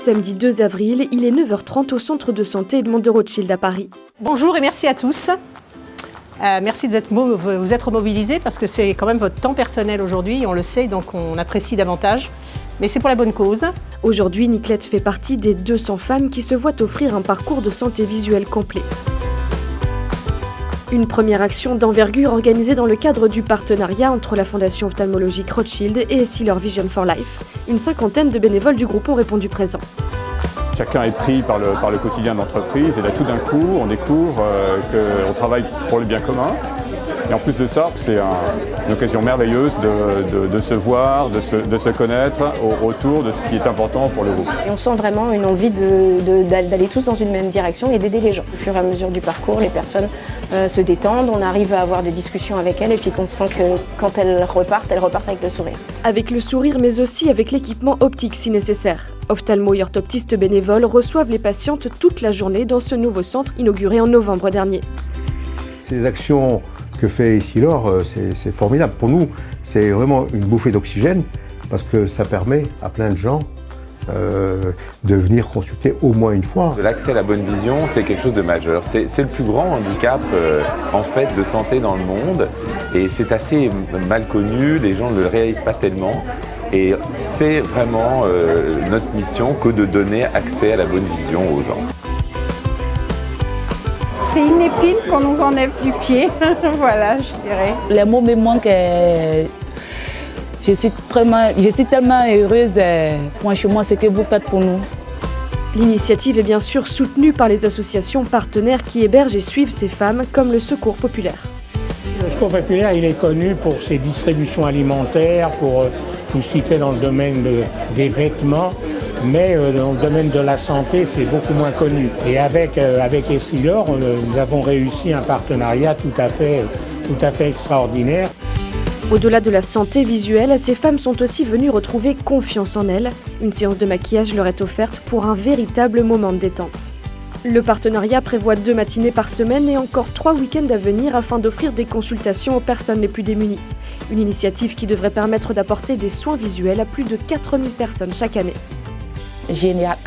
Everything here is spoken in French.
Samedi 2 avril, il est 9h30 au centre de santé Edmond de Rothschild à Paris. Bonjour et merci à tous. Merci de vous être mobilisés parce que c'est quand même votre temps personnel aujourd'hui, on le sait, donc on apprécie davantage. Mais c'est pour la bonne cause. Aujourd'hui, Niclette fait partie des 200 femmes qui se voient offrir un parcours de santé visuelle complet. Une première action d'envergure organisée dans le cadre du partenariat entre la Fondation ophtalmologique Rothschild et Essilor Vision for Life. Une cinquantaine de bénévoles du groupe ont répondu présent. Chacun est pris par le quotidien de l'entreprise et là tout d'un coup on découvre qu'on travaille pour le bien commun. Et en plus de ça, c'est une occasion merveilleuse de se voir, de se connaître autour de ce qui est important pour le groupe. Et on sent vraiment une envie d'aller tous dans une même direction et d'aider les gens. Au fur et à mesure du parcours, les personnes se détendent, on arrive à avoir des discussions avec elles et puis on sent que quand elles repartent avec le sourire. Avec le sourire mais aussi avec l'équipement optique si nécessaire. Ophtalmo et orthoptistes bénévoles reçoivent les patientes toute la journée dans ce nouveau centre inauguré en novembre dernier. Ces actions que fait Essilor, c'est formidable. Pour nous, c'est vraiment une bouffée d'oxygène parce que ça permet à plein de gens de venir consulter au moins une fois. L'accès à la bonne vision, c'est quelque chose de majeur. C'est le plus grand handicap en fait de santé dans le monde et c'est assez mal connu, les gens ne le réalisent pas tellement. Et c'est vraiment notre mission que de donner accès à la bonne vision aux gens. C'est une épine qu'on nous enlève du pied, voilà, je dirais. Les mots me manquent. Je suis tellement heureuse, franchement, ce que vous faites pour nous. L'initiative est bien sûr soutenue par les associations partenaires qui hébergent et suivent ces femmes, comme le Secours populaire. Le Secours populaire, il est connu pour ses distributions alimentaires, pour tout ce qu'il fait dans le domaine des vêtements. Mais dans le domaine de la santé, c'est beaucoup moins connu. Et avec Essilor, nous avons réussi un partenariat tout à fait extraordinaire. Au-delà de la santé visuelle, ces femmes sont aussi venues retrouver confiance en elles. Une séance de maquillage leur est offerte pour un véritable moment de détente. Le partenariat prévoit 2 matinées par semaine et encore 3 week-ends à venir afin d'offrir des consultations aux personnes les plus démunies. Une initiative qui devrait permettre d'apporter des soins visuels à plus de 4000 personnes chaque année. Génial.